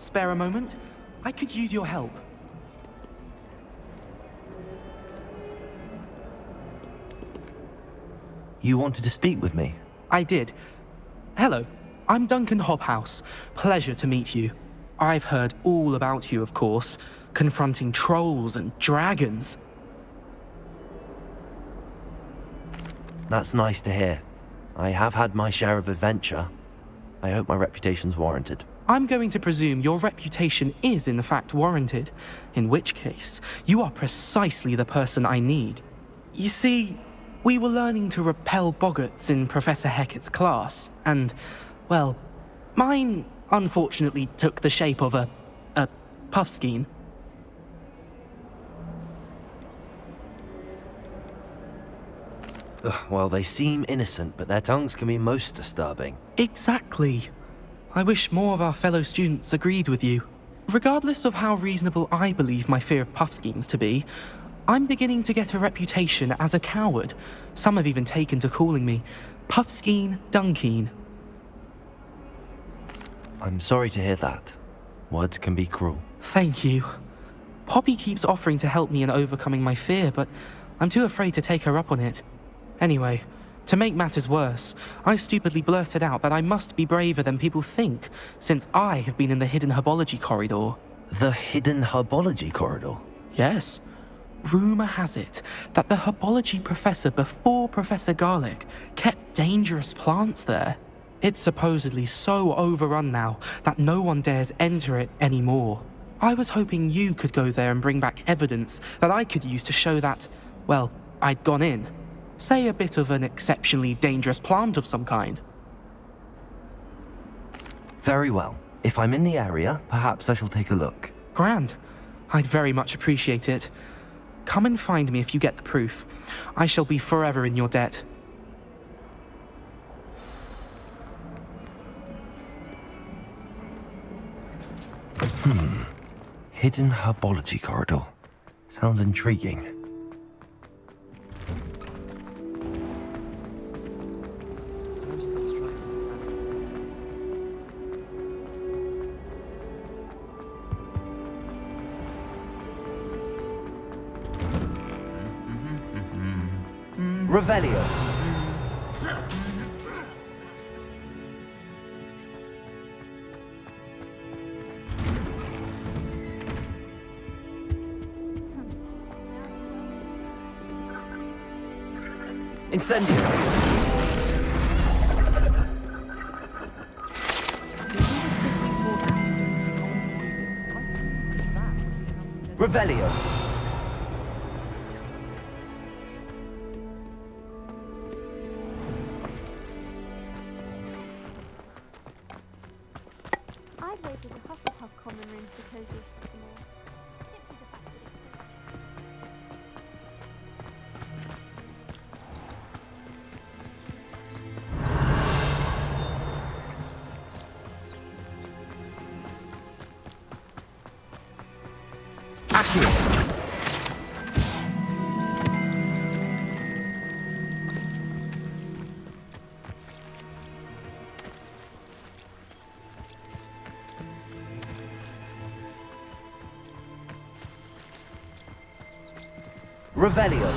spare a moment? I could use your help. You wanted to speak with me? I did. Hello, I'm Duncan Hobhouse. Pleasure to meet you. I've heard all about you, of course, confronting trolls and dragons. That's nice to hear. I have had my share of adventure. I hope my reputation's warranted. I'm going to presume your reputation is in fact warranted, in which case, you are precisely the person I need. You see, we were learning to repel boggarts in Professor Hecat's class, and, well, mine unfortunately took the shape of a puffskein. Well, they seem innocent, but their tongues can be most disturbing. Exactly. I wish more of our fellow students agreed with you. Regardless of how reasonable I believe my fear of puffskeins to be, I'm beginning to get a reputation as a coward. Some have even taken to calling me Puffskeen Dunkeen. I'm sorry to hear that. Words can be cruel. Thank you. Poppy keeps offering to help me in overcoming my fear, but I'm too afraid to take her up on it. Anyway, to make matters worse, I stupidly blurted out that I must be braver than people think, since I have been in the hidden herbology corridor. The hidden herbology corridor? Yes. Rumour has it that the herbology professor before Professor Garlic kept dangerous plants there. It's supposedly so overrun now that no one dares enter it anymore. I was hoping you could go there and bring back evidence that I could use to show that, well, I'd gone in. Say a bit of an exceptionally dangerous plant of some kind. Very well. If I'm in the area, perhaps I shall take a look. Grand. I'd very much appreciate it. Come and find me if you get the proof. I shall be forever in your debt. Hidden herbology corridor. Sounds intriguing. Revelio. Incendio. Revelio. I'd voted the Hufflepuff common room for the coziest of them all. Simply the fact that it's Revelio.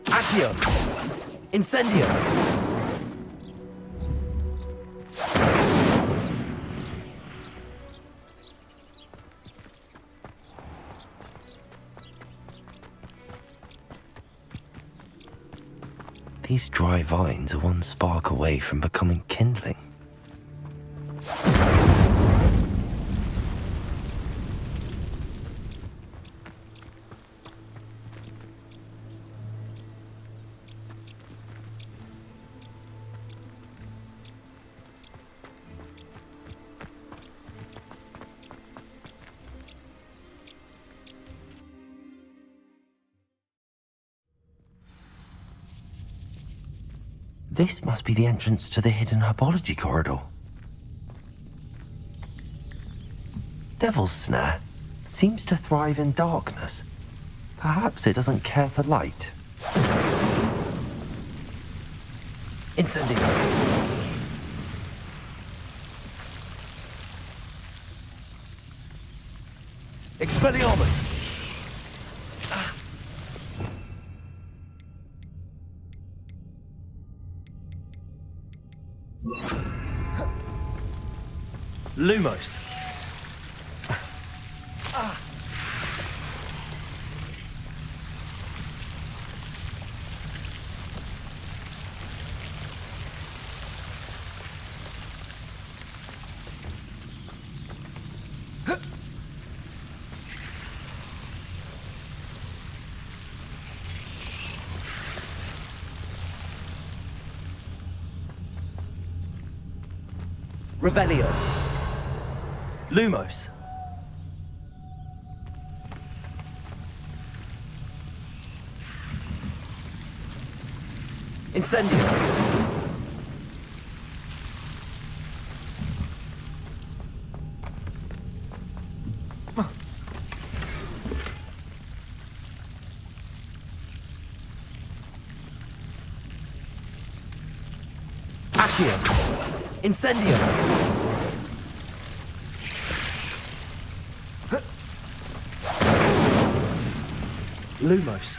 Accio. Incendio. These dry vines are one spark away from becoming kindling. This must be the entrance to the hidden herbology corridor. Devil's Snare seems to thrive in darkness. Perhaps it doesn't care for light. Incendio. Expelliarmus! Lumos. Revelio. Lumos. Incendio. Accio. Incendio. Lumos.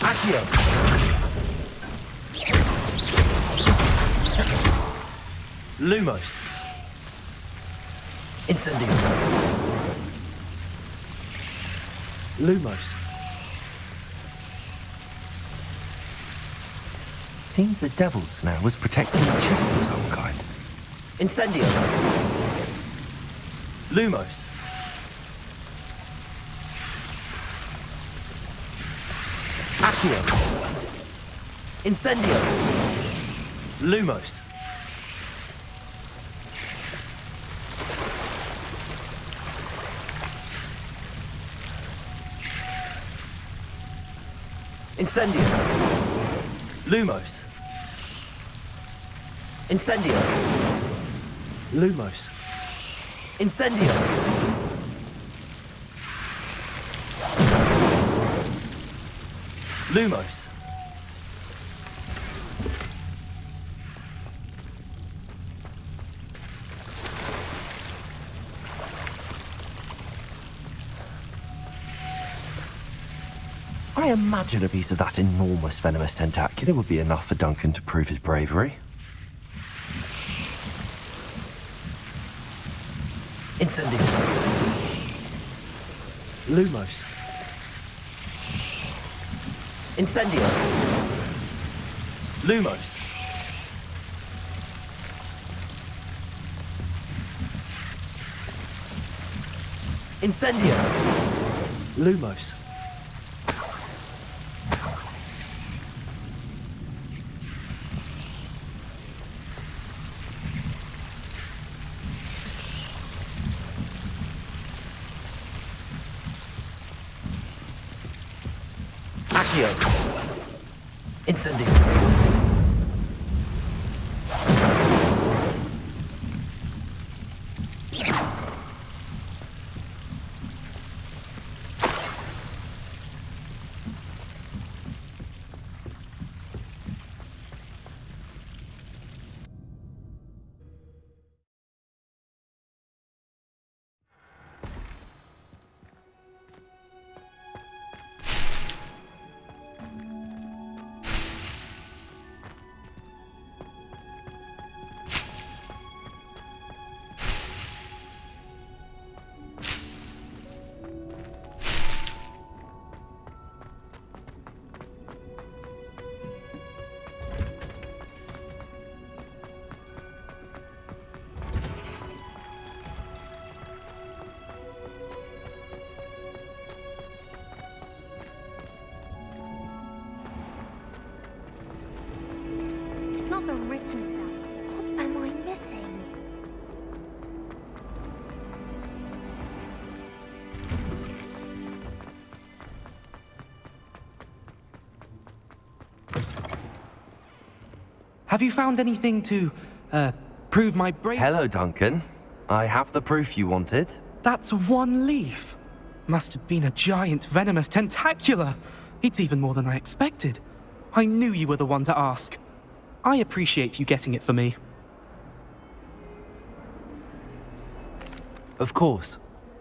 Accio. Lumos. Incendio. Lumos. Seems the Devil's Snare was protecting a chest of some kind. Incendio. Lumos. Accio. Incendio. Lumos. Incendio. Lumos. Incendio. Lumos. Incendio. Lumos. I imagine a piece of that enormous venomous tentacular would be enough for Duncan to prove his bravery. Incendio. Lumos. Incendio. Lumos. Incendio. Lumos. Accio. Incendio. Have you found anything to, prove my Hello, Duncan. I have the proof you wanted. That's one leaf. Must have been a giant venomous tentacula. It's even more than I expected. I knew you were the one to ask. I appreciate you getting it for me. Of course.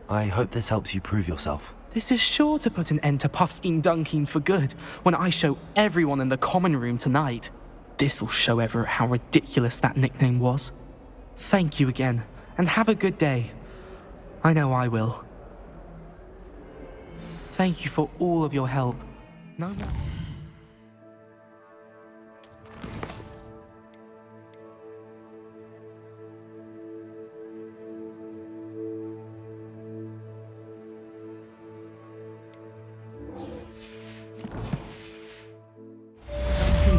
I hope this helps you prove yourself. This is sure to put an end to Puffskein Dunkeen for good when I show everyone in the common room tonight. This'll show Everett how ridiculous that nickname was. Thank you again, and have a good day. I know I will. Thank you for all of your help. No more.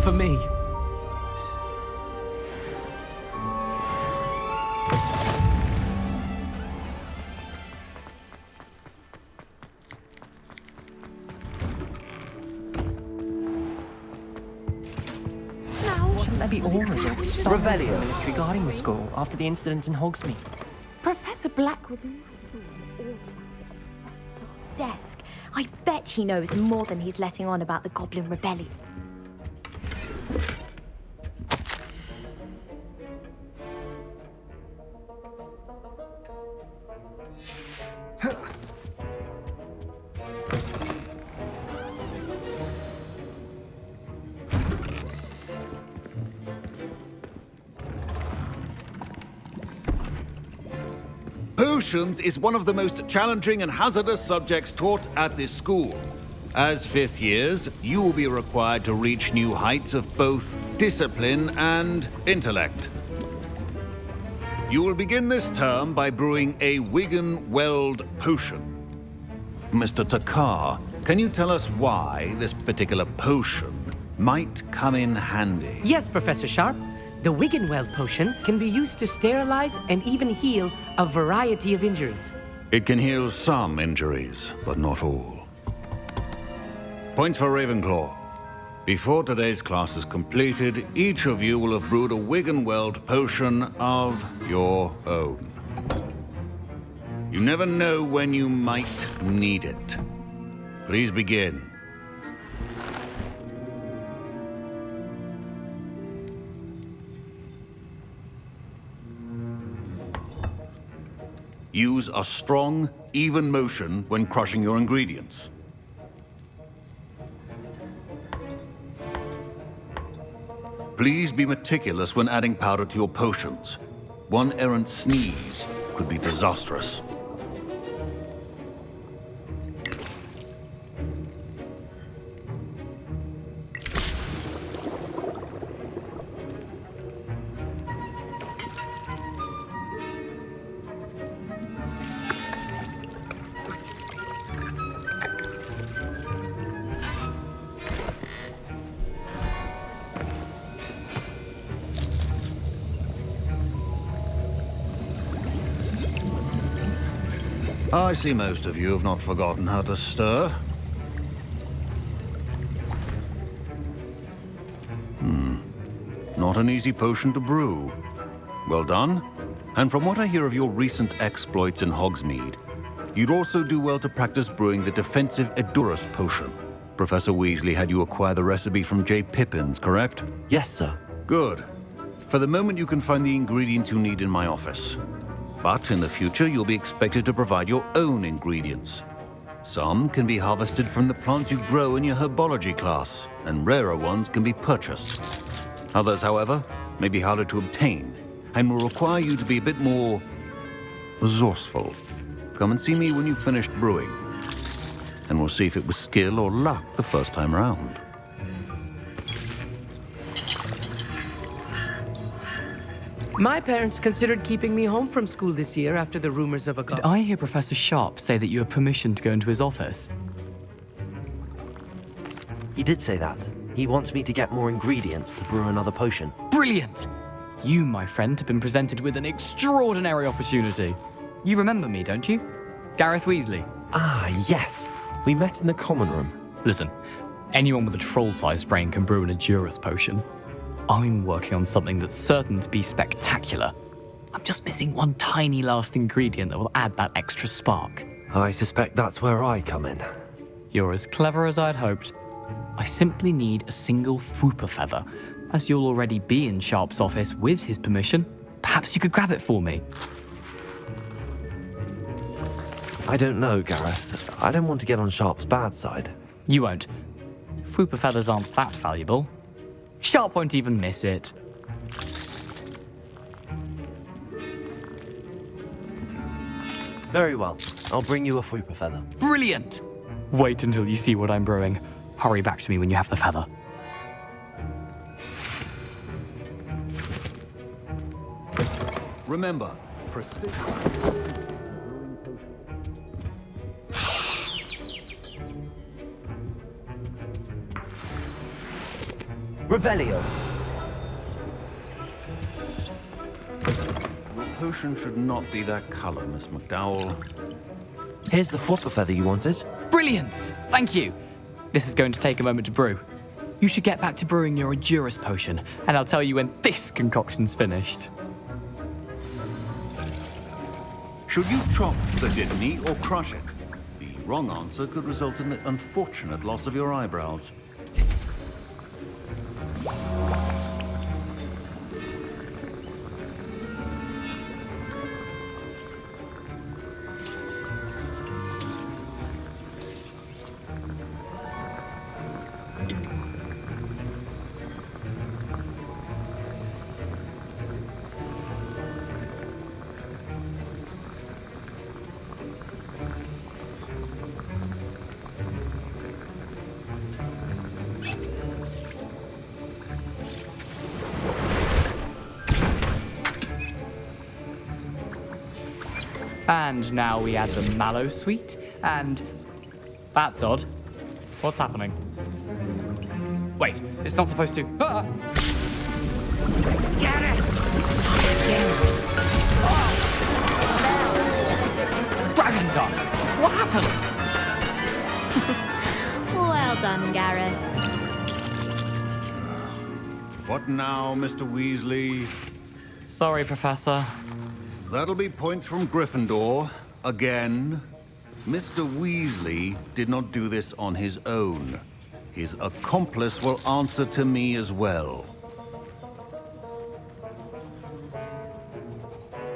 For me. Shouldn't there be orders or something from the Revelio. military guarding the school after the incident in Hogsmeade? Professor Blackwood might know all about it. Desk. I bet he knows more than he's letting on about the Goblin Rebellion. Potions is one of the most challenging and hazardous subjects taught at this school. As fifth years, you will be required to reach new heights of both discipline and intellect. You will begin this term by brewing a Wigan-Weld potion. Mr. Takar, can you tell us why this particular potion might come in handy? Yes, Professor Sharp. The Wiggenweld potion can be used to sterilize and even heal a variety of injuries. It can heal some injuries, but not all. Points for Ravenclaw. Before today's class is completed, each of you will have brewed a Wiggenweld potion of your own. You never know when you might need it. Please begin. Use a strong, even motion when crushing your ingredients. Please be meticulous when adding powder to your potions. One errant sneeze could be disastrous. I see most of you have not forgotten how to stir. Not an easy potion to brew. Well done. And from what I hear of your recent exploits in Hogsmeade, you'd also do well to practice brewing the defensive Edurus potion. Professor Weasley had you acquire the recipe from J. Pippin's, correct? Yes, sir. Good. For the moment, you can find the ingredients you need in my office. But in the future, you'll be expected to provide your own ingredients. Some can be harvested from the plants you grow in your herbology class, and rarer ones can be purchased. Others, however, may be harder to obtain, and will require you to be a bit more resourceful. Come and see me when you've finished brewing, and we'll see if it was skill or luck the first time around. My parents considered keeping me home from school this year after the rumors of a Did I hear Professor Sharp say that you have permission to go into his office? He did say that. He wants me to get more ingredients to brew another potion. Brilliant! You, my friend, have been presented with an extraordinary opportunity. You remember me, don't you? Gareth Weasley. Ah, yes. We met in the common room. Listen, anyone with a troll-sized brain can brew an Edurus potion. I'm working on something that's certain to be spectacular. I'm just missing one tiny last ingredient that will add that extra spark. I suspect that's where I come in. You're as clever as I'd hoped. I simply need a single Fwooper feather. As you'll already be in Sharp's office with his permission, perhaps you could grab it for me. I don't know, Gareth. I don't want to get on Sharp's bad side. You won't. Fwooper feathers aren't that valuable. Sharp won't even miss it. Very well. I'll bring you a Fwooper feather. Brilliant! Wait until you see what I'm brewing. Hurry back to me when you have the feather. Remember, Revelio! your potion should not be that color, Miss McDowell. Here's the Fwooper feather you wanted. Brilliant! Thank you! This is going to take a moment to brew. You should get back to brewing your Endurus potion, and I'll tell you when this concoction's finished. Should you chop the Dittany or crush it? The wrong answer could result in the unfortunate loss of your eyebrows. And now we add the mallow sweet, and... That's odd. What's happening? Wait, it's not supposed to... Ah! Get it! Dragon Tongue! What happened? Well done, Gareth. What now, Mr. Weasley? Sorry, Professor. That'll be points from Gryffindor. Again. Mr. Weasley did not do this on his own. His accomplice will answer to me as well.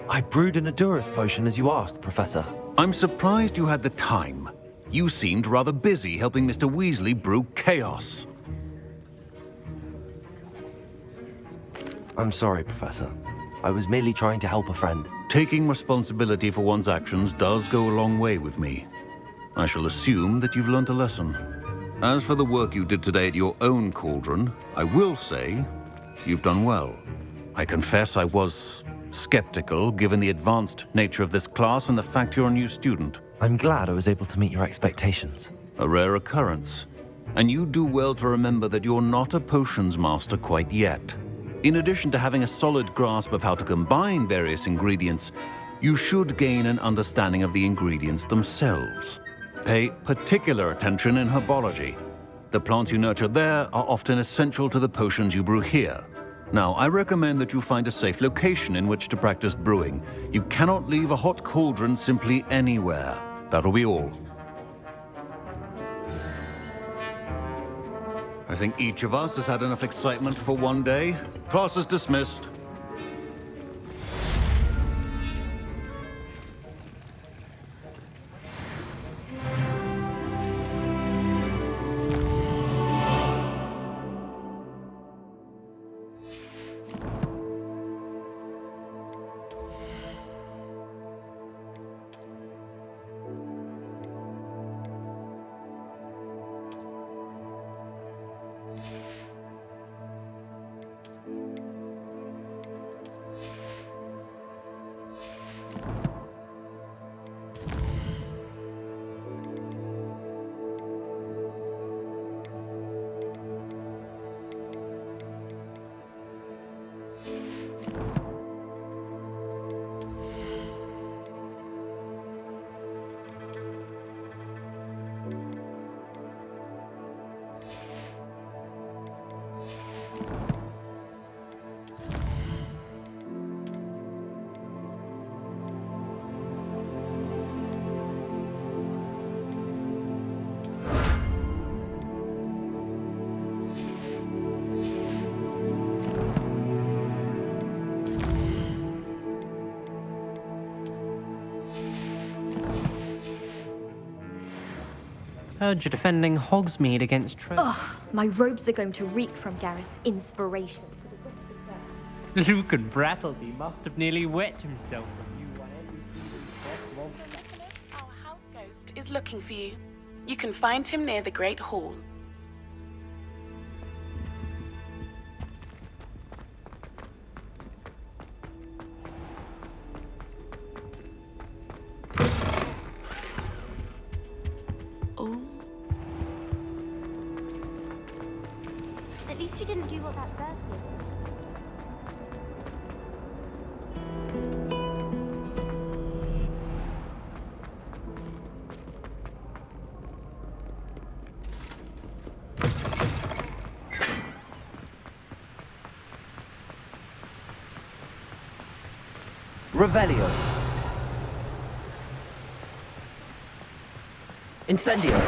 I brewed an Endurus potion as you asked, Professor. I'm surprised you had the time. You seemed rather busy helping Mr. Weasley brew chaos. I'm sorry, Professor. I was merely trying to help a friend. Taking responsibility for one's actions does go a long way with me. I shall assume that you've learnt a lesson. As for the work you did today at your own cauldron, I will say you've done well. I confess I was skeptical given the advanced nature of this class and the fact you're a new student. I'm glad I was able to meet your expectations. A rare occurrence. And you do well to remember that you're not a potions master quite yet. In addition to having a solid grasp of how to combine various ingredients, you should gain an understanding of the ingredients themselves. Pay particular attention in herbology. The plants you nurture there are often essential to the potions you brew here. Now, I recommend that you find a safe location in which to practice brewing. You cannot leave a hot cauldron simply anywhere. That'll be all. I think each of us has had enough excitement for one day. Class is dismissed. Heard you're defending Hogsmeade against Ugh, my robes are going to reek from Gareth's inspiration. Luke and Brattleby must have nearly wet himself when you won every Sir Nicholas, our house ghost, is looking for you. You can find him near the Great Hall. Oh. At least you didn't do what that bird did. Revelio. Incendio.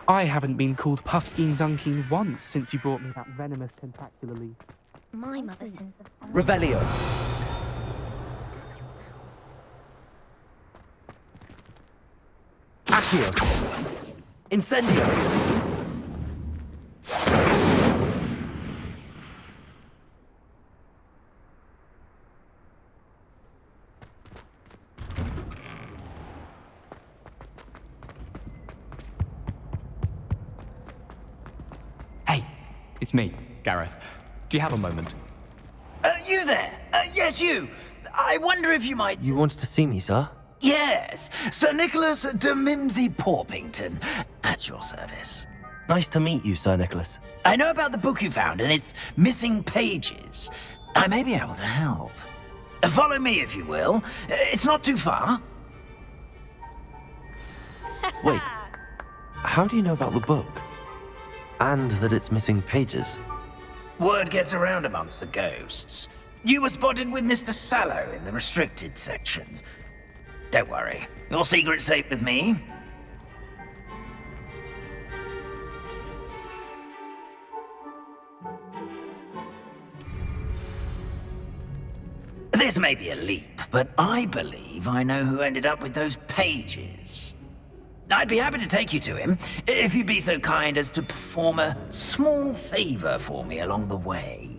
I haven't been called Puffskein Dunking once since you brought me that venomous tentacular leaf. My mother sends the Revelio. Accio. Incendio. Hey, it's me, Gareth. Do you have a moment? You there? Yes, you. I wonder if you might... You wanted to see me, sir? Yes, Sir Nicholas de Mimsy Porpington, at your service. Nice to meet you, Sir Nicholas. I know about the book you found and its missing pages. I may be able to help. Follow me, if you will. It's not too far. Wait, how do you know about the book? And that it's missing pages? Word gets around amongst the ghosts. You were spotted with Mr. Sallow in the restricted section. Don't worry, your secret's safe with me. This may be a leap, but I believe I know who ended up with those pages. I'd be happy to take you to him, if you'd be so kind as to perform a small favor for me along the way.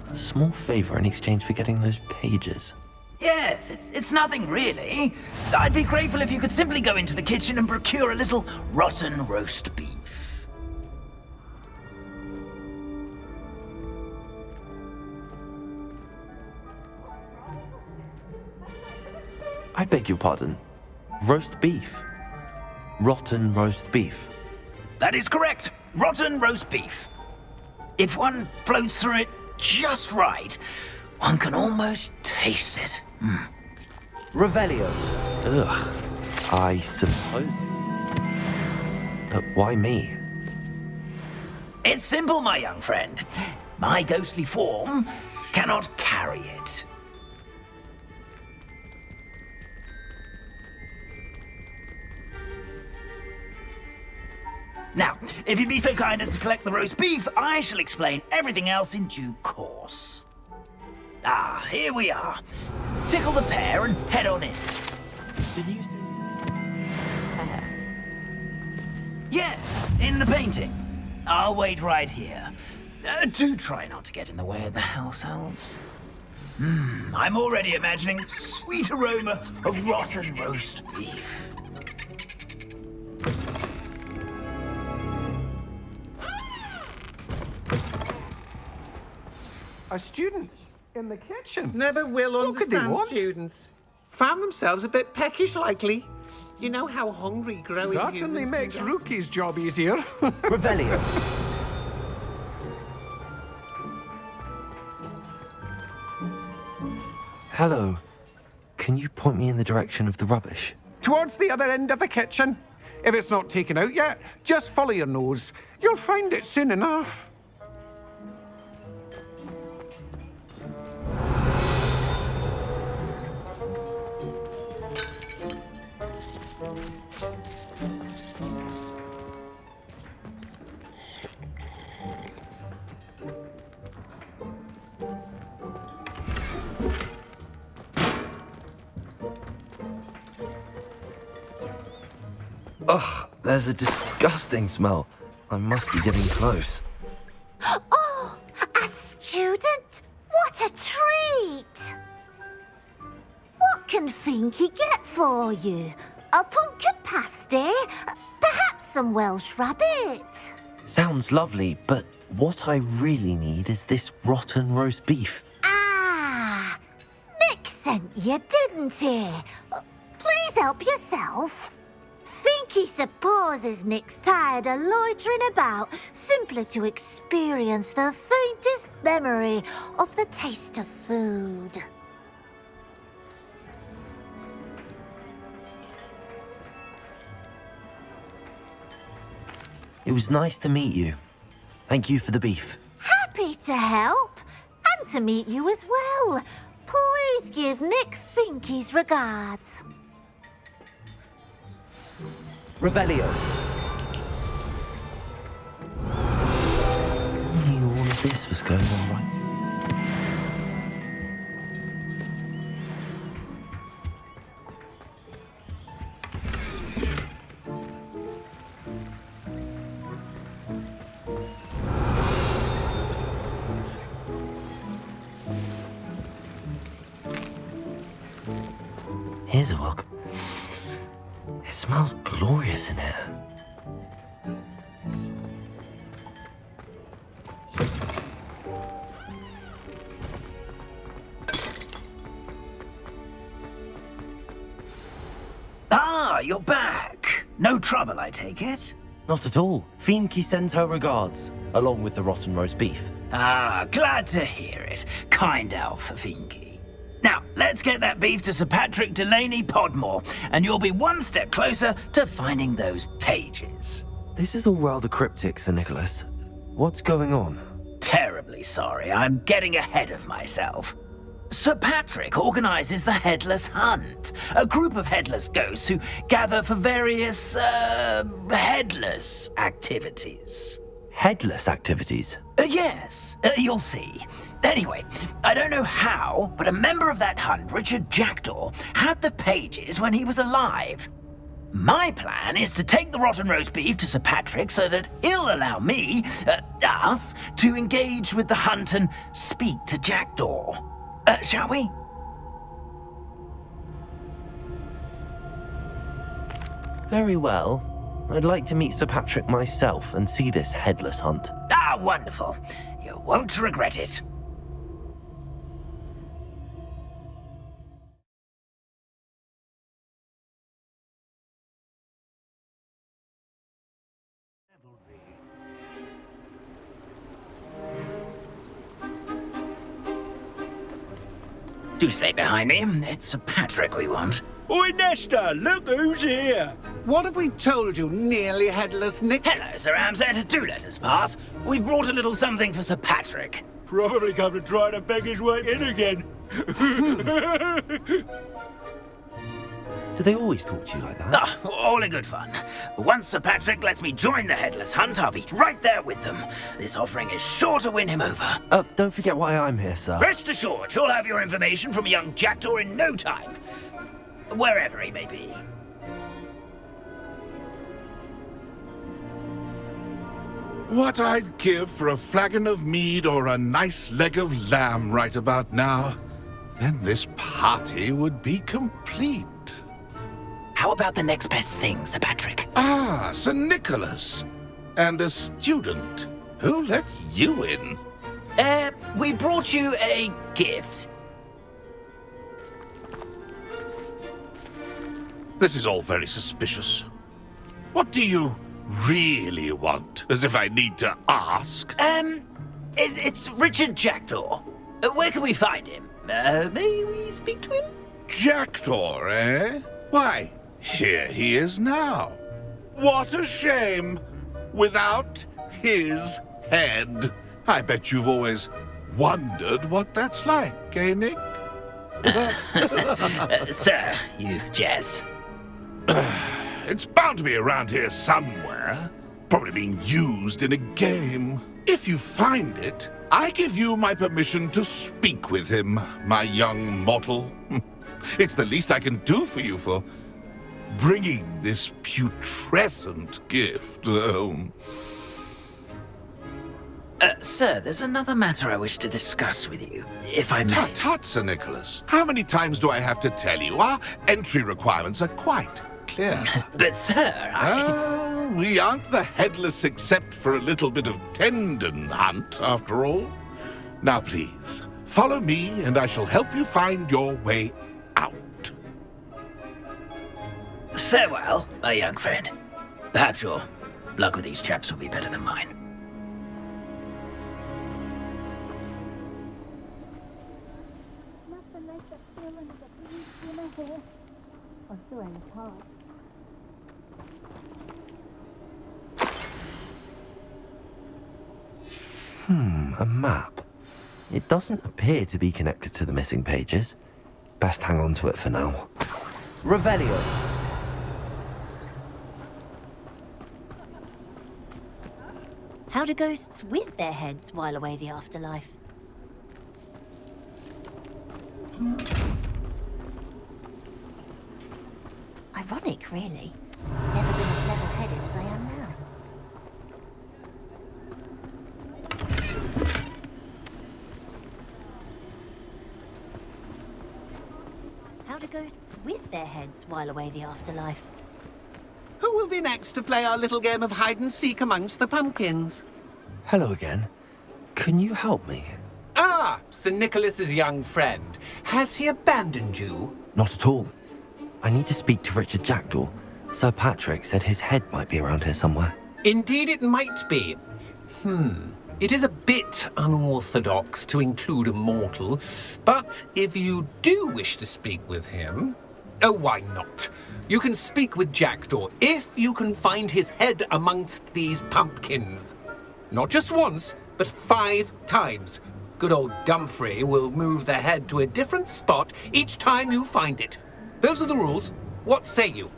A small favor in exchange for getting those pages. Yes, it's nothing really. I'd be grateful if you could simply go into the kitchen and procure a little rotten roast beef. I beg your pardon. Roast beef. Rotten roast beef. That is correct. Rotten roast beef. If one floats through it just right, one can almost taste it. Revelio. Ugh. I suppose. But why me? It's simple, my young friend. My ghostly form cannot carry it. Now, if you'd be so kind as to collect the roast beef, I shall explain everything else in due course. Ah, here we are. Tickle the pear and head on in. Did you say pear? Yes, in the painting. I'll wait right here. Do try not to get in the way of the house elves. I'm already imagining the sweet aroma of rotten roast beef. Our students in the kitchen. Never will What could they understand want? students. Found themselves a bit peckish likely. You know how hungry growing Certainly humans makes can get. Rookie's job easier. Revelio. Hello. Can you point me in the direction of the rubbish? Towards the other end of the kitchen. If it's not taken out yet, just follow your nose. You'll find it soon enough. Ugh, there's a disgusting smell. I must be getting close. Oh, a student? What a treat! What can Finky get for you? A pumpkin pasty? Perhaps some Welsh rabbit? Sounds lovely, but what I really need is this rotten roast beef. Ah, Nick sent you, didn't he? Please help yourself. Finky supposes Nick's tired of loitering about simply to experience the faintest memory of the taste of food. It was nice to meet you. Thank you for the beef. Happy to help, and to meet you as well. Please give Nick Finky's regards. Revelio. I knew all of this was going on right. Here's a look. It smells glorious in here. Ah, you're back. No trouble, I take it? Not at all. Fienke sends her regards, along with the rotten roast beef. Ah, glad to hear it. Kind elf, Finky. Now, let's get that beef to Sir Patrick Delaney Podmore, and you'll be one step closer to finding those pages. This is all rather cryptic, Sir Nicholas. What's going on? Terribly sorry, I'm getting ahead of myself. Sir Patrick organizes the Headless Hunt, a group of headless ghosts who gather for various, headless activities. Headless activities? Yes, you'll see. Anyway, I don't know how, but a member of that hunt, Richard Jackdaw, had the pages when he was alive. My plan is to take the rotten roast beef to Sir Patrick so that he'll allow me, us, to engage with the hunt and speak to Jackdaw. Shall we? Very well. I'd like to meet Sir Patrick myself and see this headless hunt. Ah, wonderful. You won't regret it. Do stay behind me. It's Sir Patrick we want. Oi, Nesta, look who's here. What have we told you, nearly headless Nick? Hello, Sir Amset. Do let us pass. We brought a little something for Sir Patrick. Probably come to try to beg his way in again. Do they always talk to you like that? Ah, all in good fun. Once Sir Patrick lets me join the Headless Hunt, I'll be right there with them. This offering is sure to win him over. Don't forget why I'm here, sir. Rest assured, you'll have your information from young Jackdaw in no time. Wherever he may be. What I'd give for a flagon of mead or a nice leg of lamb right about now. Then this party would be complete. How about the next best thing, Sir Patrick? Ah, Sir Nicholas. And a student. Who let you in? We brought you a gift. This is all very suspicious. What do you really want? As if I need to ask. It's Richard Jackdaw. Where can we find him? May we speak to him? Jackdaw, eh? Why, here he is now. What a shame. Without his head. I bet you've always wondered what that's like, eh, Nick? Sir, you jest. It's bound to be around here somewhere. Probably being used in a game. If you find it, I give you my permission to speak with him, my young mortal. It's the least I can do for you for bringing this putrescent gift home. Sir, there's another matter I wish to discuss with you, if I may. Tut, tut, Sir Nicholas. How many times do I have to tell you? Our entry requirements are quite clear. But, sir, we aren't the headless except for a little bit of tendon hunt, after all. Now, please, follow me, and I shall help you find your way out. Farewell, my young friend. Perhaps your luck with these chaps will be better than mine. Nothing like the feeling of a breeze in my hair. Or so I'm told. A map. It doesn't appear to be connected to the missing pages. Best hang on to it for now. Revelio. How do ghosts with their heads while away the afterlife? Ironic, really. Never been as level-headed as I am now. How do ghosts with their heads while away the afterlife? Who will be next to play our little game of hide-and-seek amongst the pumpkins? Hello again. Can you help me? Ah, Sir Nicholas's young friend. Has he abandoned you? Not at all. I need to speak to Richard Jackdaw. Sir Patrick said his head might be around here somewhere. Indeed it might be. It is a bit unorthodox to include a mortal, but if you do wish to speak with him... Oh, why not? You can speak with Jackdaw if you can find his head amongst these pumpkins. Not just once, but 5 times. Good old Dumfrey will move the head to a different spot each time you find it. Those are the rules. What say you?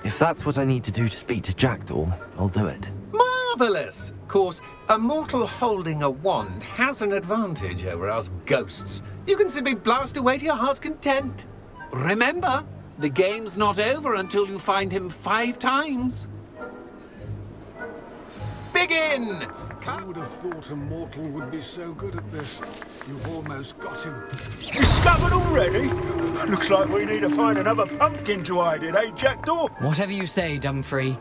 If that's what I need to do to speak to Jackdaw, I'll do it. Marvellous! Of course, a mortal holding a wand has an advantage over us ghosts. You can simply blast away to your heart's content. Remember, the game's not over until you find him 5 times. Begin! I would have thought a mortal would be so good at this. You've almost got him. Discovered already? Looks like we need to find another pumpkin to hide in, eh, Jackdaw? Whatever you say, Dumfrey.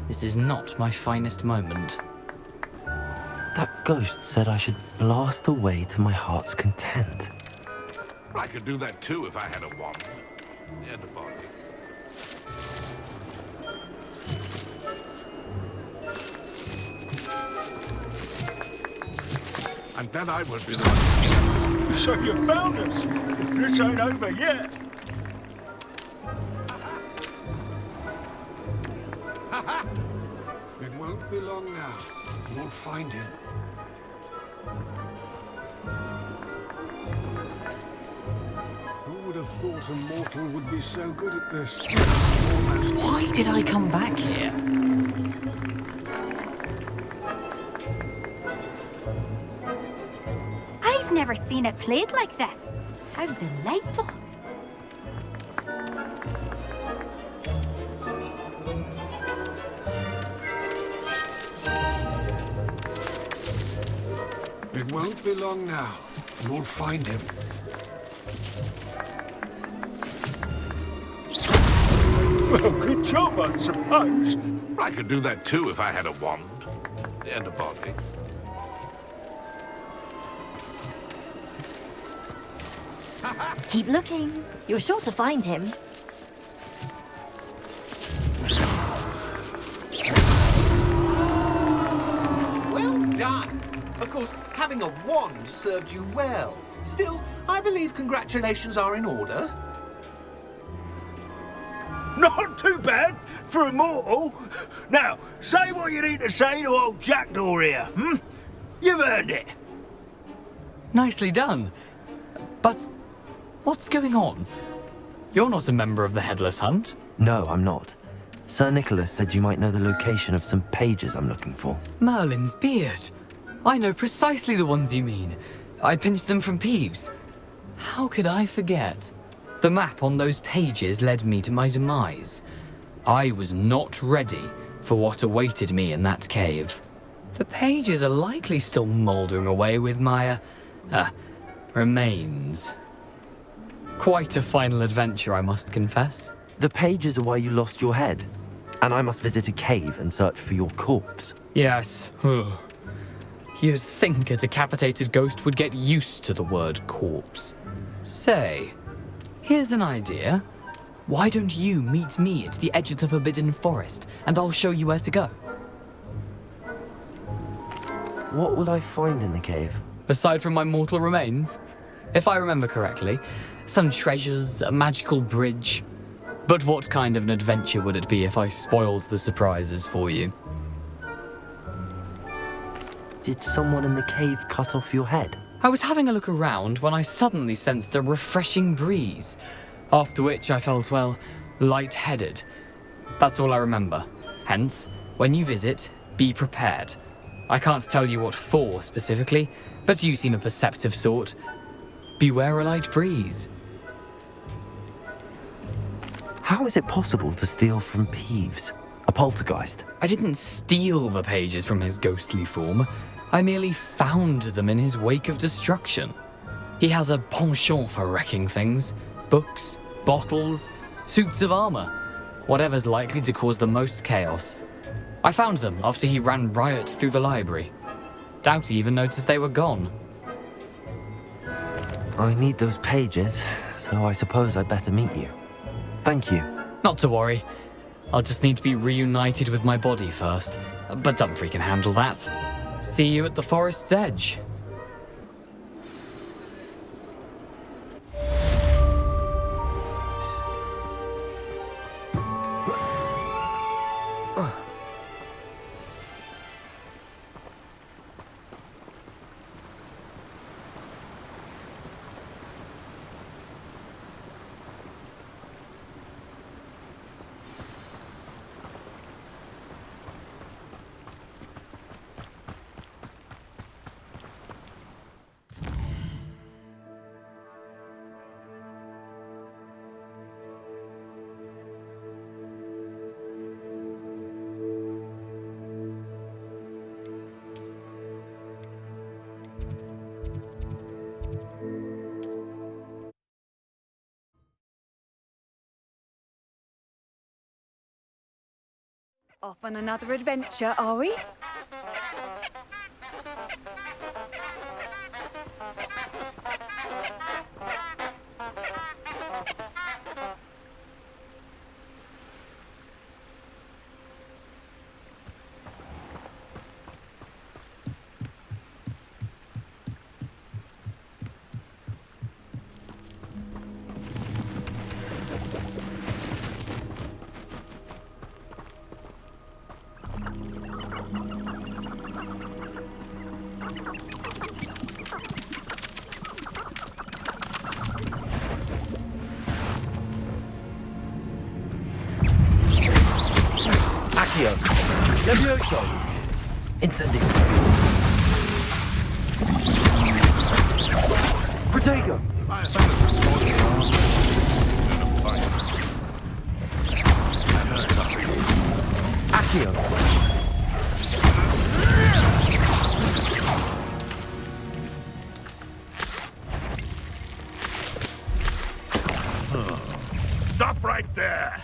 This is not my finest moment. That ghost said I should blast away to my heart's content. I could do that too if I had a wand. And a body. And then I would be the one. So you found us. This ain't over yet. It won't be long now. You'll find him. Who would have thought a mortal would be so good at this? Why did I come back here? I've never seen it played like this. How delightful. won't be long now. You'll find him. Well, good job, I suppose. I could do that too if I had a wand and a body. Keep looking. You're sure to find him. Well done. Of course, having a wand served you well. Still, I believe congratulations are in order. Not too bad for a mortal. Now, say what you need to say to old Jackdaw here, hmm? You've earned it. Nicely done. But what's going on? You're not a member of the Headless Hunt. No, I'm not. Sir Nicholas said you might know the location of some pages I'm looking for. Merlin's beard. I know precisely the ones you mean. I pinched them from Peeves. How could I forget? The map on those pages led me to my demise. I was not ready for what awaited me in that cave. The pages are likely still mouldering away with my, remains. Quite a final adventure, I must confess. The pages are why you lost your head, and I must visit a cave and search for your corpse. Yes. You'd think a decapitated ghost would get used to the word corpse. Say, here's an idea. Why don't you meet me at the edge of the Forbidden Forest, and I'll show you where to go? What will I find in the cave? Aside from my mortal remains? If I remember correctly, some treasures, a magical bridge. But what kind of an adventure would it be if I spoiled the surprises for you? Did someone in the cave cut off your head? I was having a look around when I suddenly sensed a refreshing breeze, after which I felt, well, lightheaded. That's all I remember. Hence, when you visit, be prepared. I can't tell you what for specifically, but you seem a perceptive sort. Beware a light breeze. How is it possible to steal from Peeves, a poltergeist? I didn't steal the pages from his ghostly form. I merely found them in his wake of destruction. He has a penchant for wrecking things. Books, bottles, suits of armor. Whatever's likely to cause the most chaos. I found them after he ran riot through the library. Doubt he even noticed they were gone. I need those pages, so I suppose I'd better meet you. Thank you. Not to worry. I'll just need to be reunited with my body first. But Dumfries can handle that. See you at the forest's edge. Off on another adventure, are we? EP07. Incendio. Protego. Accio. Stop right there!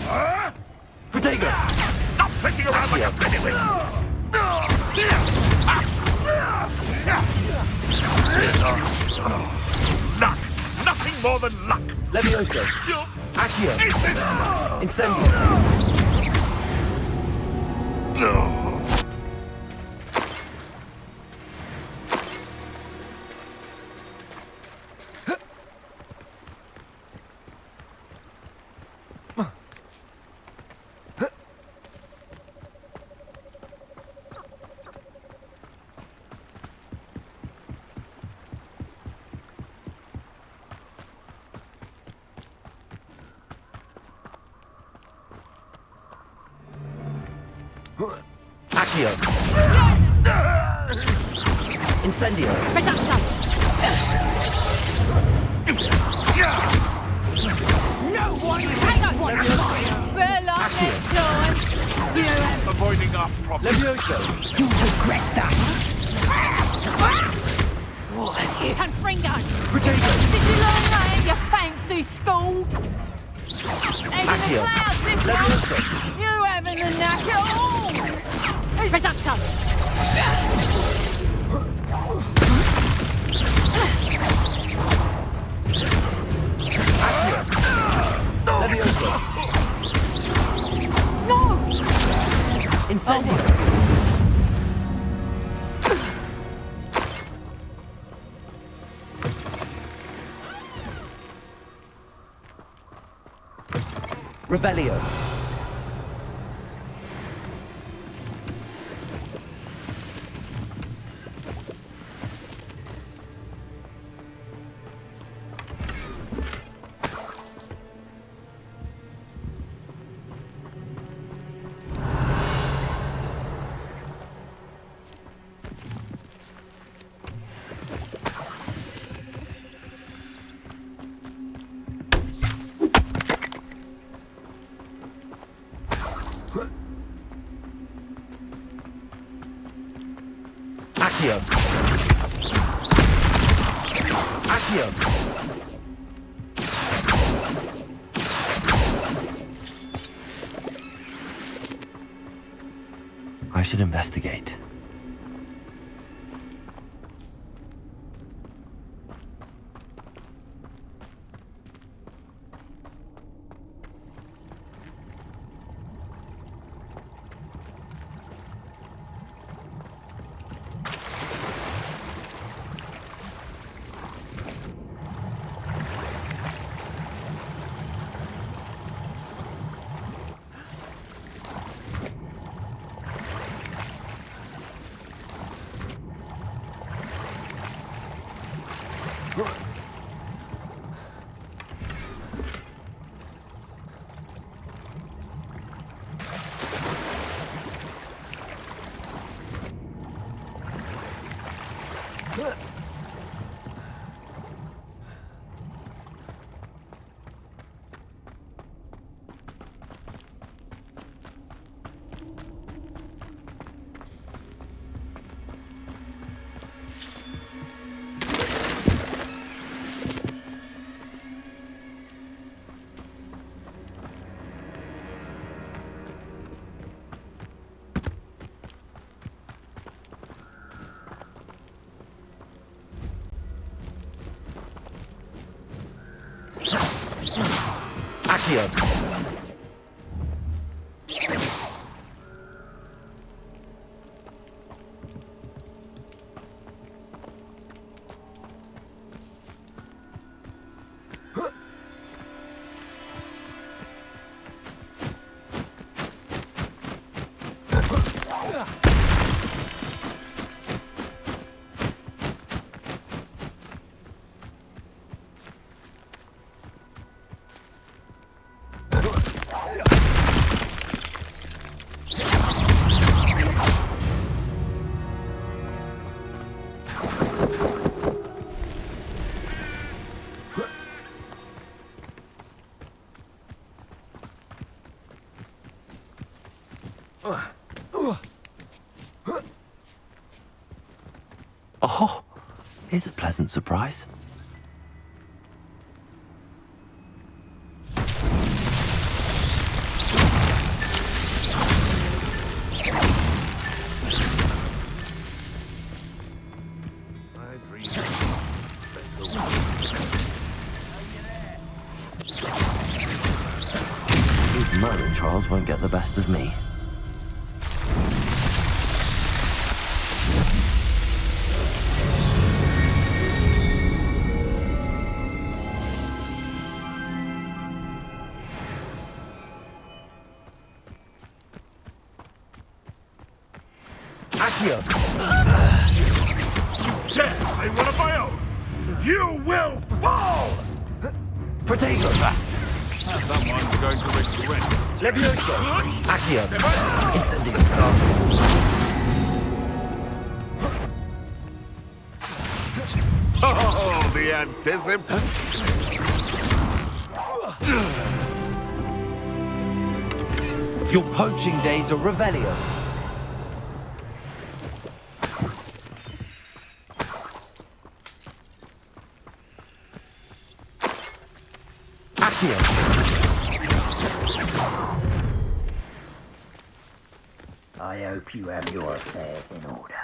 Huh? Protego! Stop flitting around like a pennywig! Luck! Nothing more than luck! Levioso! Accio! Incendio! No! Accio! Incendio! No one hang on! Well, next time. Avoiding our problem. Levioso! You regret that. And Fringo! Protego! Did you learn that in your fancy school? And in the clouds this Levioso! month, you haven't the knack at all! Who's Reducto? Levioso! No! Incendio! Revelio! Accio! Accio! I should investigate. Accio! Oh, here's a pleasant surprise. murder trials won't get the best of me. You dare say one of my own! You will fall! Protego! Someone's going to regret. Levioso! Accio! Incendio! Oh, the anticipation! Your poaching days are Revelio. I hope you have your affairs in order.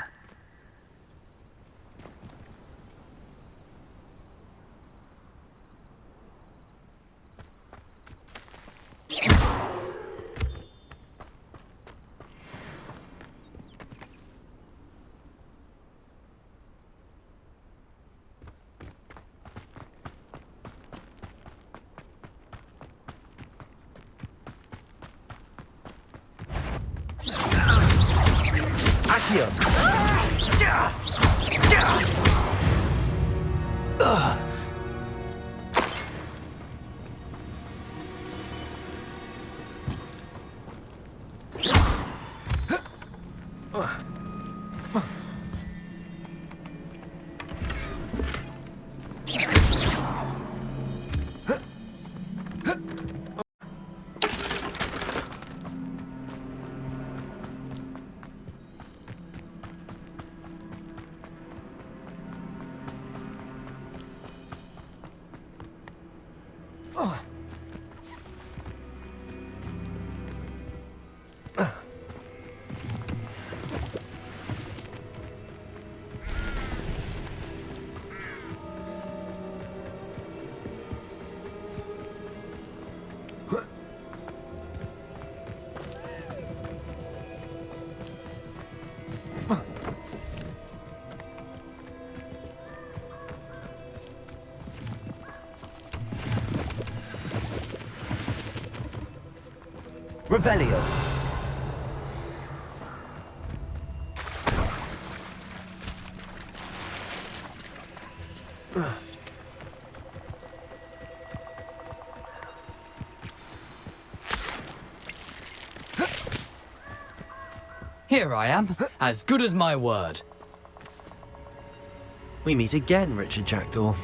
Revelio. Here I am, as good as my word. We meet again, Richard Jackdaw.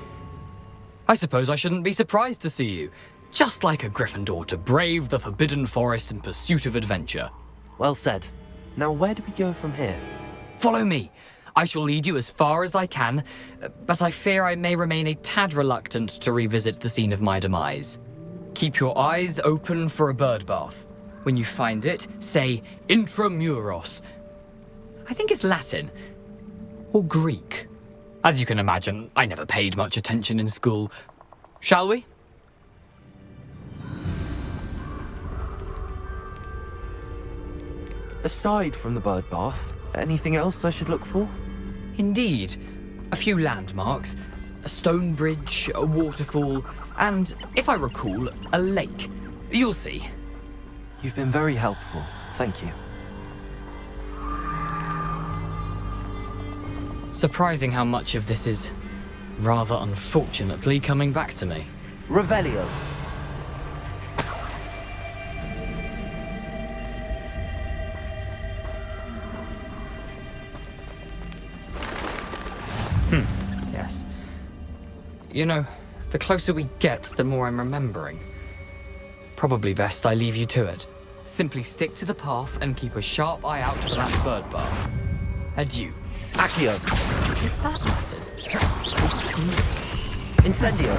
I suppose I shouldn't be surprised to see you. Just like a Gryffindor to brave the Forbidden Forest in pursuit of adventure. Well said. Now where do we go from here? Follow me. I shall lead you as far as I can, but I fear I may remain a tad reluctant to revisit the scene of my demise. Keep your eyes open for a bird bath. When you find it, say intramuros. I think it's Latin. Or Greek. As you can imagine, I never paid much attention in school. Shall we? Aside from the bird bath, anything else I should look for? Indeed. A few landmarks, a stone bridge, a waterfall, and, if I recall, a lake. You'll see. You've been very helpful. Thank you. Surprising how much of this is, rather unfortunately, coming back to me. Revelio. Yes. You know, the closer we get, the more I'm remembering. Probably best I leave you to it. Simply stick to the path and keep a sharp eye out for that bird bath. Adieu. Accio. Is that Latin? Incendio.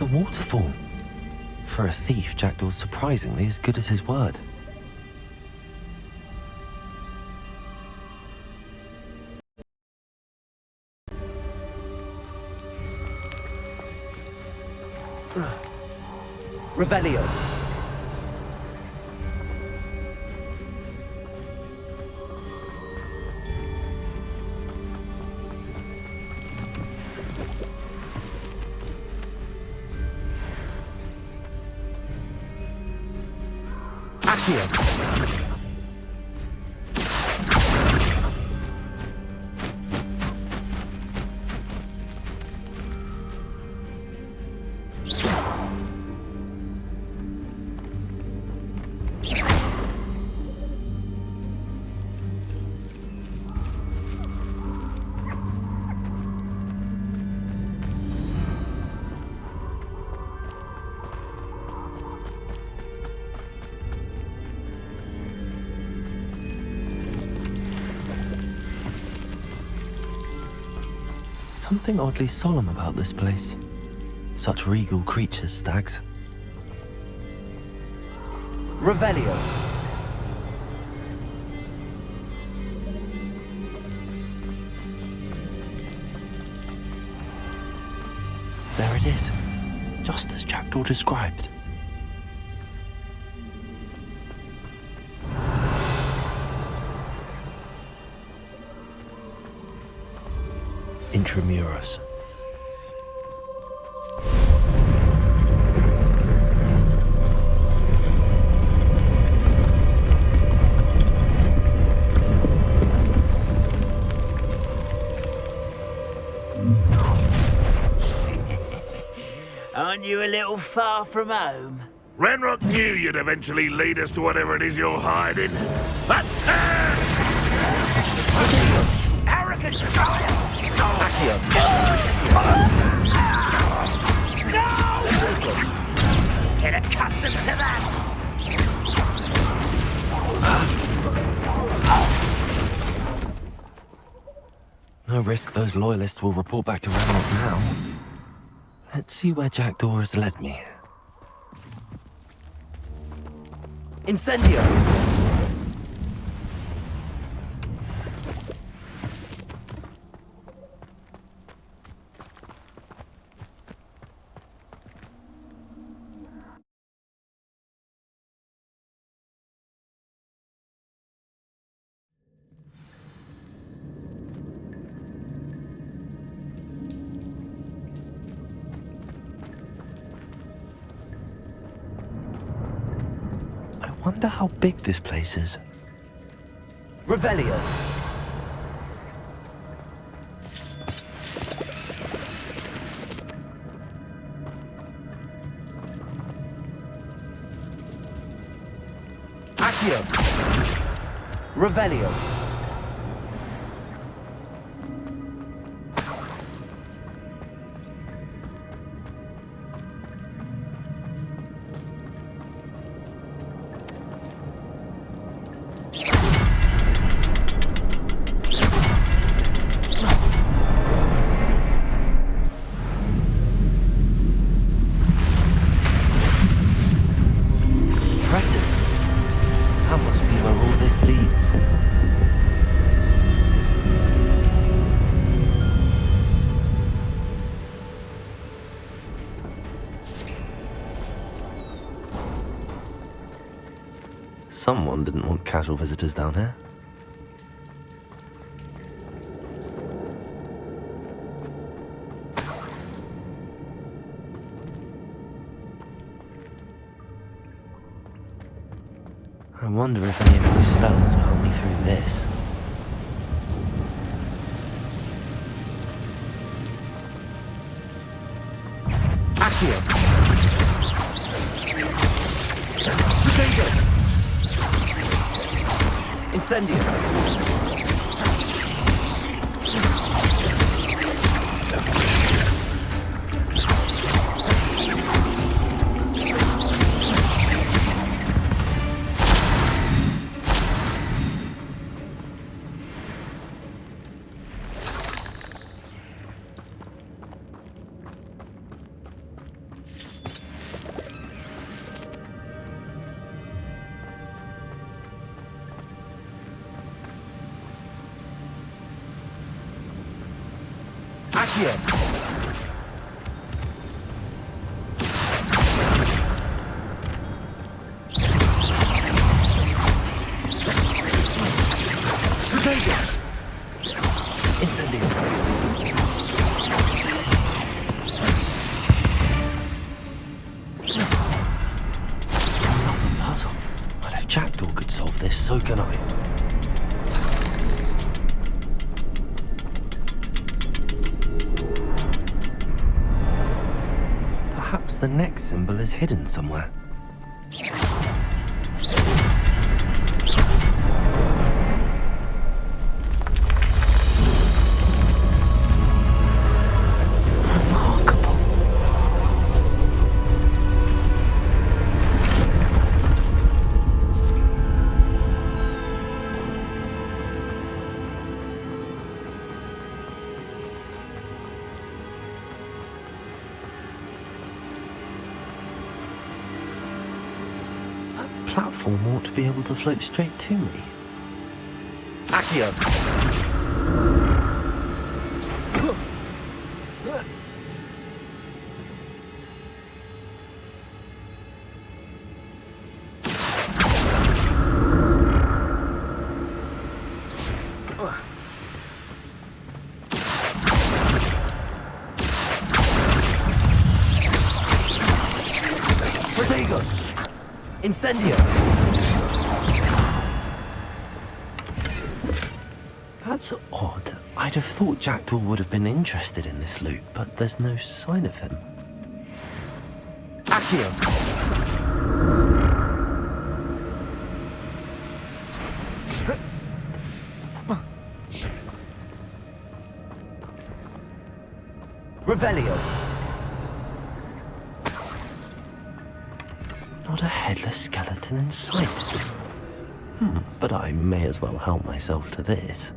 The waterfall. For a thief, Jackdaw's surprisingly as good as his word. Revelio. Accio. Something oddly solemn about this place. Such regal creatures, stags. Revelio. There it is, just as Jackdaw described. Intramuros. Aren't you a little far from home? Renrock knew you'd eventually lead us to whatever it is you're hiding. But Arrogant giant! Accio. No! Get accustomed to that! No risk those loyalists will report back to Renrock now. Let's see where Jackdaw has led me. Incendio. I wonder how big this place is. Revelio. Accio. Revelio. Impressive. That must be where all this leads. Someone didn't want casual visitors down here. I wonder if any of these spells will help me through this. Accio. Incendio. Accio! Incendio! Another puzzle. But if Jackdaw could solve this, so can I. Perhaps the next symbol is hidden somewhere. Platform ought to be able to float straight to me. Accio! Protego! Incendio! That's odd. I'd have thought Jackdaw would have been interested in this loot, but there's no sign of him. Accio! Revelio! Not a headless skeleton in sight. But I may as well help myself to this.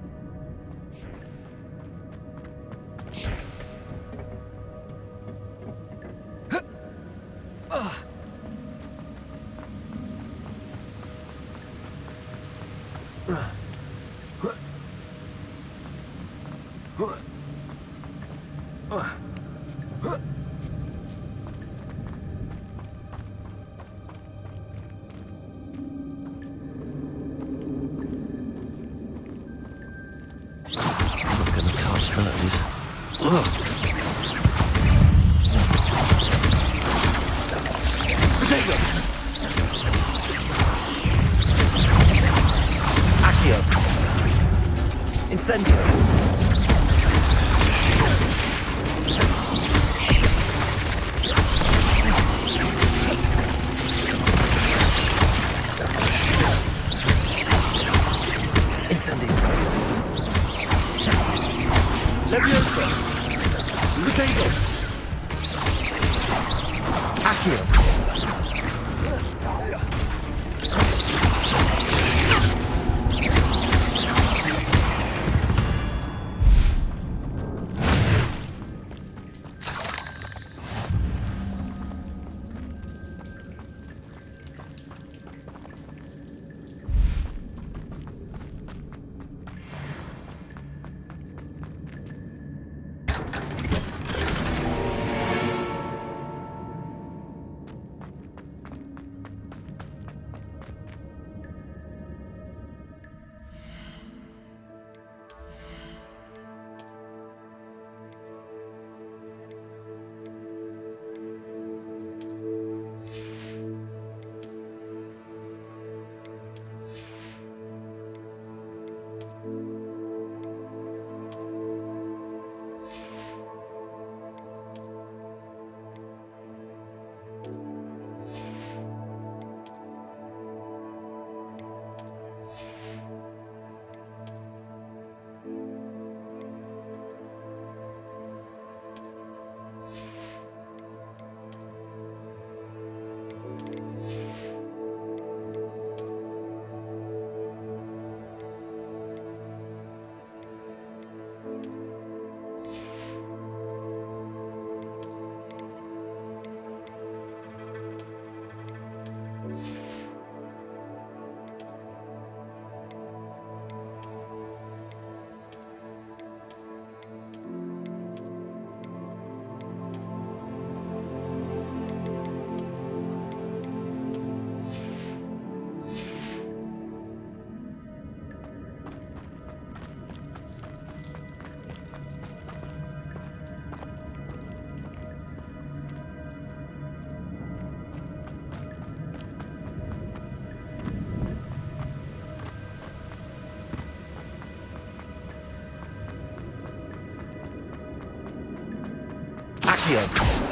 Incendio! Incendio! Leviosa! Protego! Accio! Accio.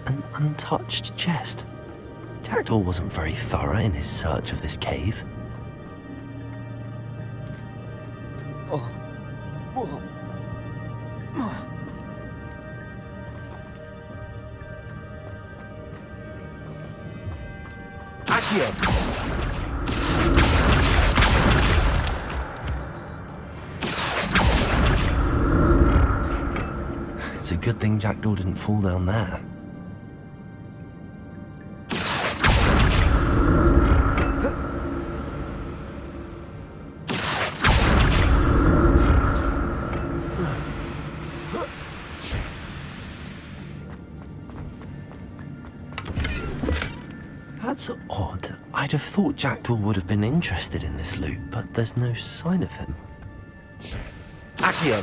An untouched chest. Jackdaw wasn't very thorough in his search of this cave. Accio. It's a good thing Jackdaw didn't fall down there. That's odd. I'd have thought Jackdaw would have been interested in this loot, but there's no sign of him. Accio.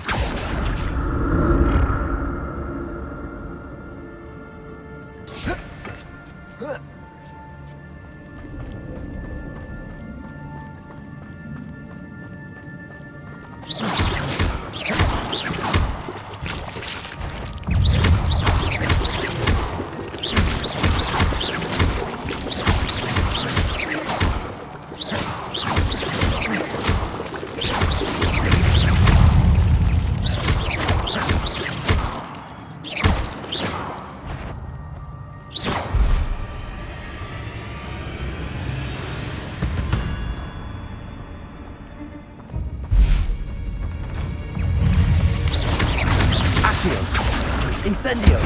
Incendio!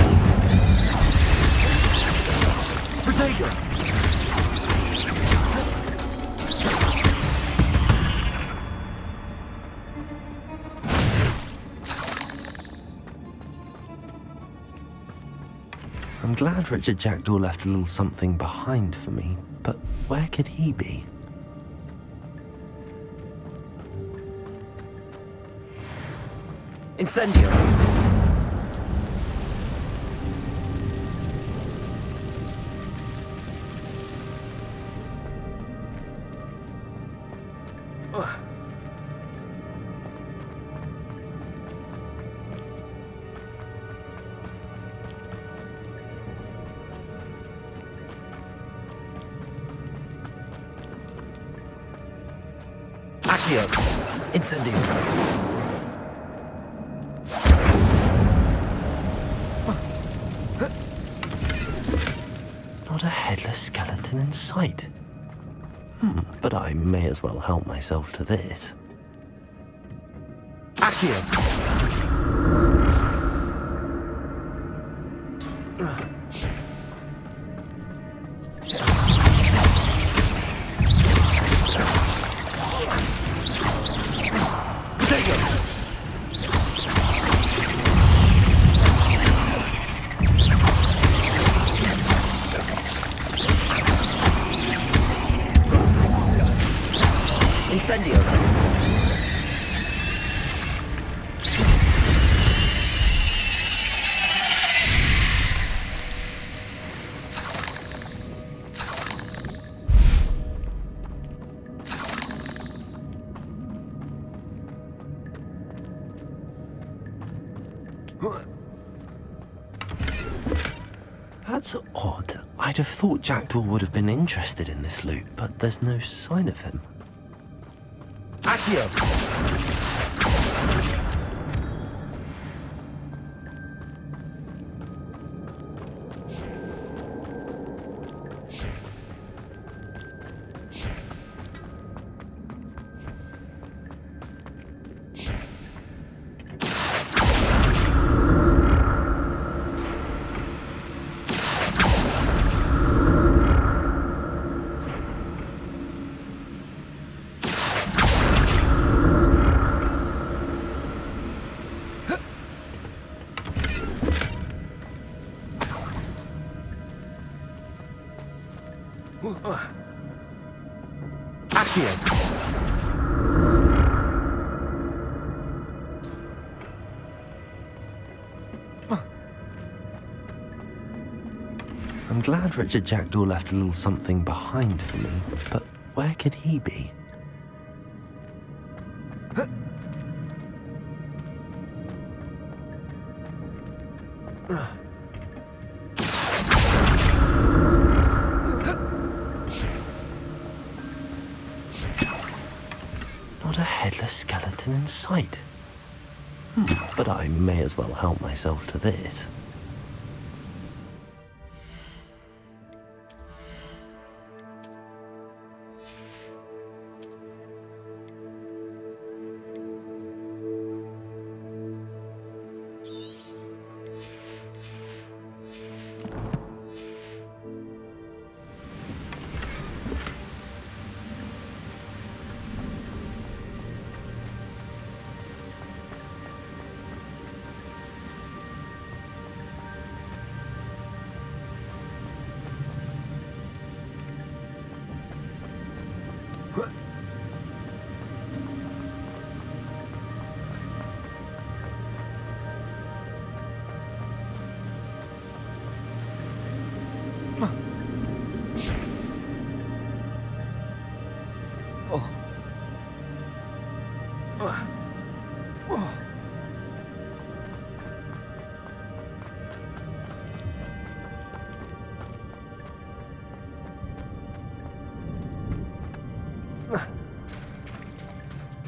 Protego! I'm glad Richard Jackdaw left a little something behind for me, but where could he be? Incendio! Accio. Incendio. Not a headless skeleton in sight. But I may as well help myself to this. Accio. Incendio. That's odd. I'd have thought Jackdaw would have been interested in this loot, but there's no sign of him. Accio! I'm glad Richard Jackdaw left a little something behind for me, but where could he be? Not a headless skeleton in sight. But I may as well help myself to this.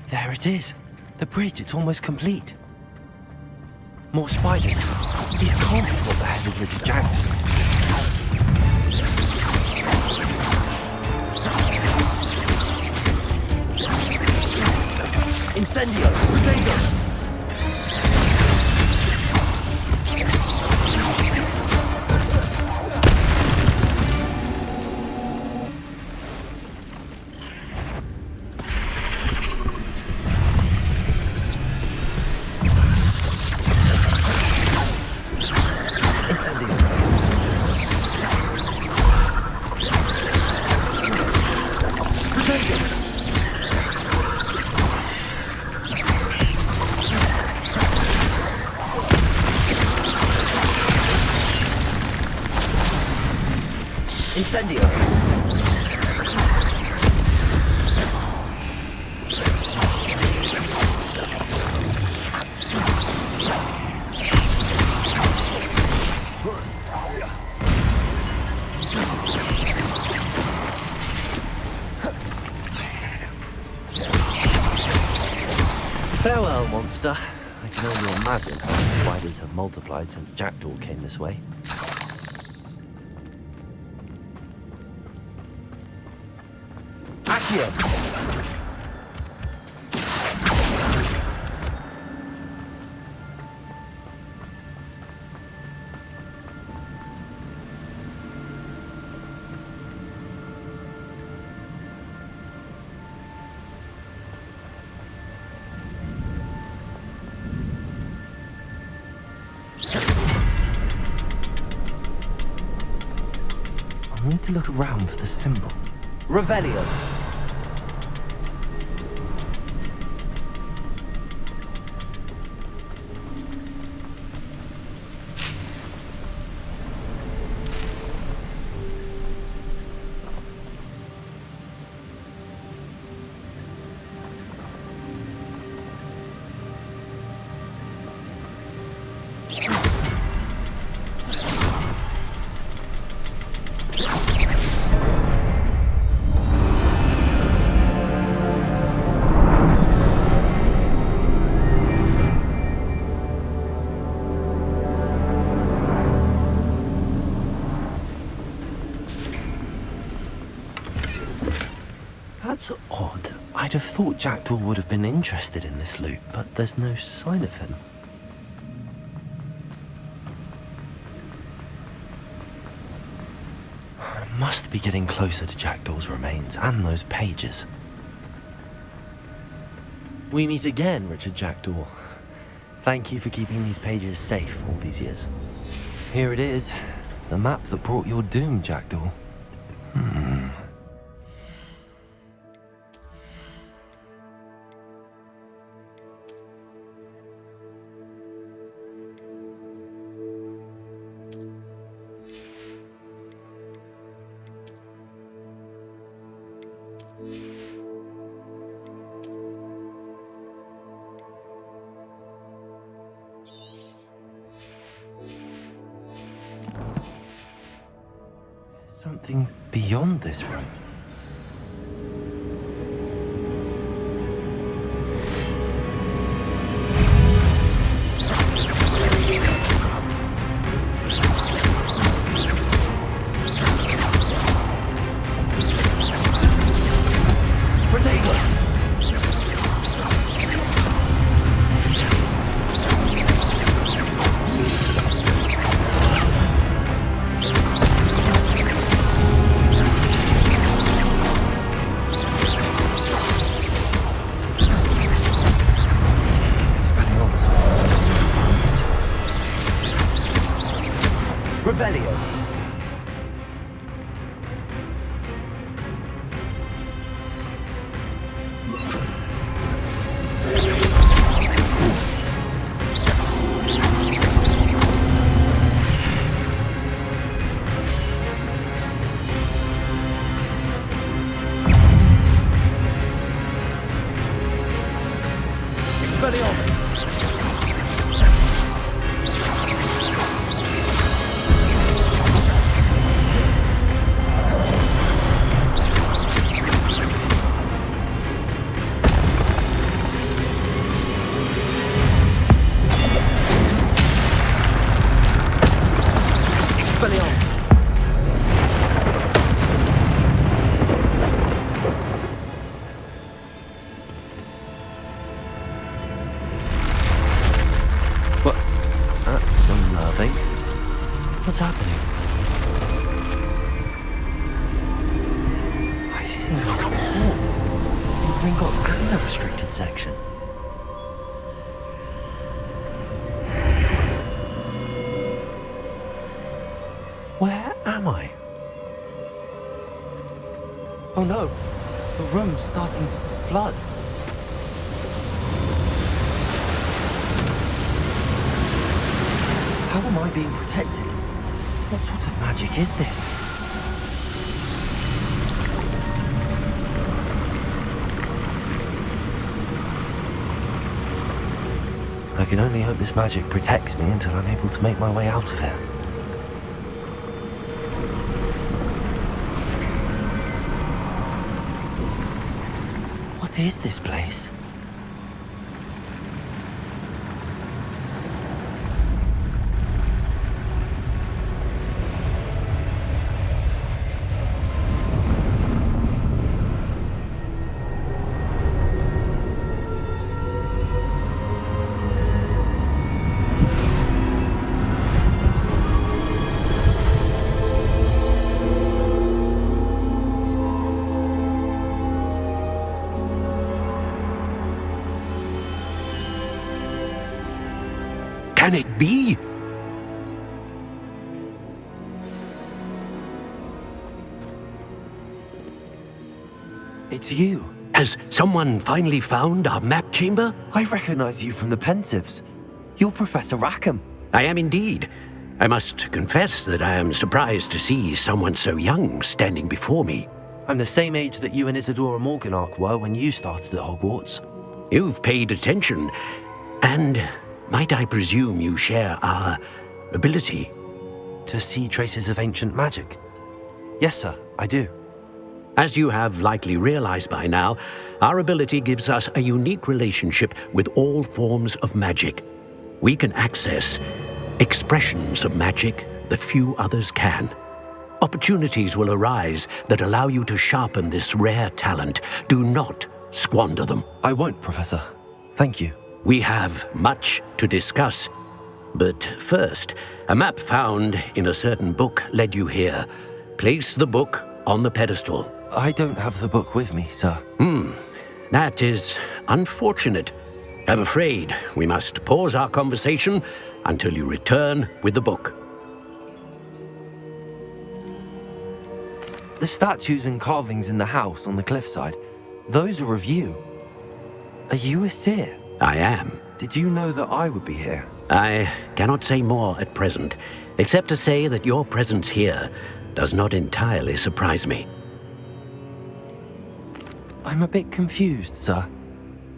There it is. The bridge, it's almost complete. More spiders. These can't be what the head of Richard Jackdaw. Incendio! Potato! Incendio! Farewell, monster. I can only imagine how the spiders have multiplied since Jackdaw came this way. Accio! I need to look around for the symbol. Revelio. That's odd. I'd have thought Jackdaw would have been interested in this loot, but there's no sign of him. I must be getting closer to Jackdaw's remains and those pages. We meet again, Richard Jackdaw. Thank you for keeping these pages safe all these years. Here it is, the map that brought your doom, Jackdaw. Something beyond this room. Revelio. Expelliarmus. That's unnerving. What's happening? I've seen this before. In Gringotts and the restricted section. Where am I? Oh no, the room's starting to flood. How am I being protected? What sort of magic is this? I can only hope this magic protects me until I'm able to make my way out of here. What is this place? Can it be? It's you. Has someone finally found our map chamber? I recognize you from the Pensives. You're Professor Rackham. I am indeed. I must confess that I am surprised to see someone so young standing before me. I'm the same age that you and Isadora Morganach were when you started at Hogwarts. You've paid attention, and might I presume you share our ability? To see traces of ancient magic? Yes, sir, I do. As you have likely realized by now, our ability gives us a unique relationship with all forms of magic. We can access expressions of magic that few others can. Opportunities will arise that allow you to sharpen this rare talent. Do not squander them. I won't, Professor. Thank you. We have much to discuss. But first, a map found in a certain book led you here. Place the book on the pedestal. I don't have the book with me, sir. That is unfortunate. I'm afraid we must pause our conversation until you return with the book. The statues and carvings in the house on the cliffside, those are of you. Are you a seer? I am. Did you know that I would be here? I cannot say more at present, except to say that your presence here does not entirely surprise me. I'm a bit confused, sir.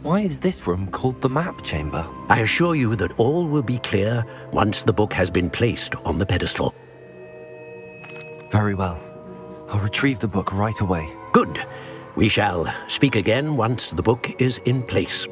Why is this room called the map chamber? I assure you that all will be clear once the book has been placed on the pedestal. Very well. I'll retrieve the book right away. Good. We shall speak again once the book is in place.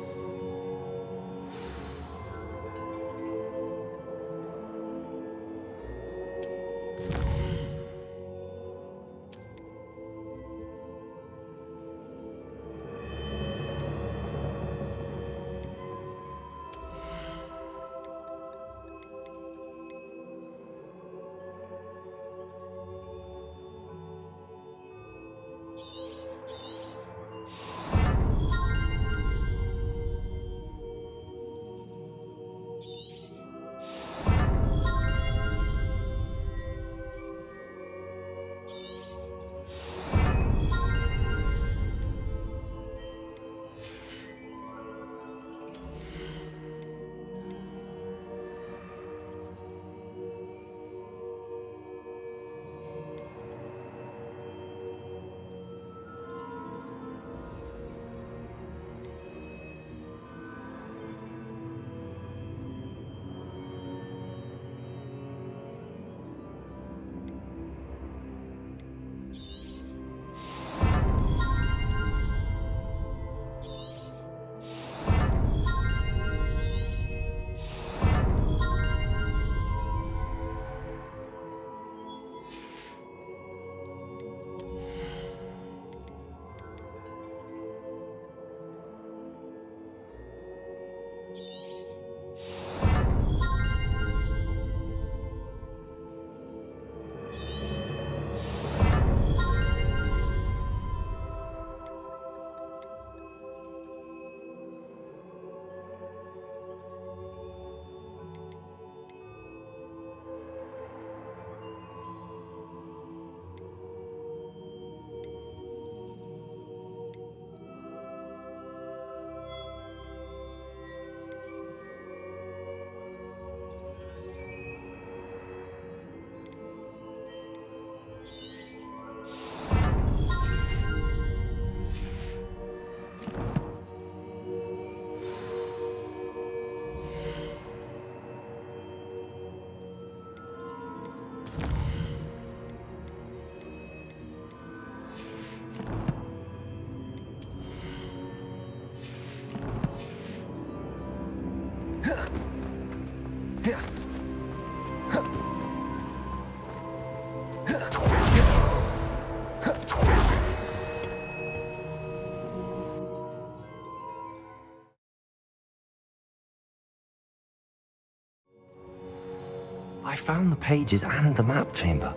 I found the pages and the map chamber.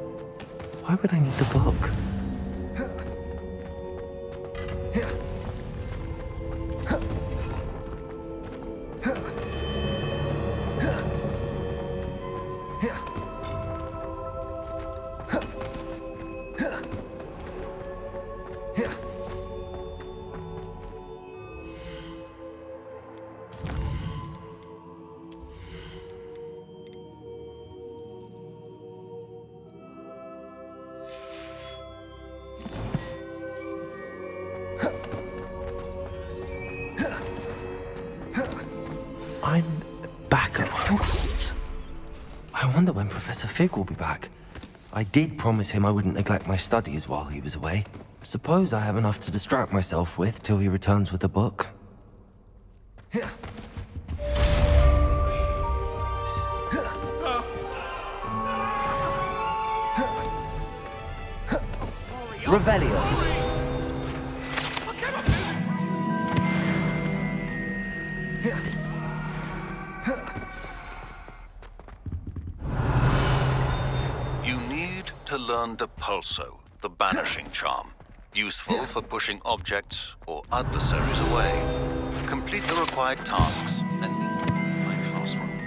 Why would I need the book? I'm back at Hogwarts. I wonder when Professor Fig will be back. I did promise him I wouldn't neglect my studies while he was away. Suppose I have enough to distract myself with till he returns with the book. Revelio. You need to learn Depulso, the banishing charm. Useful for pushing objects or adversaries away. Complete the required tasks and meet me in my classroom.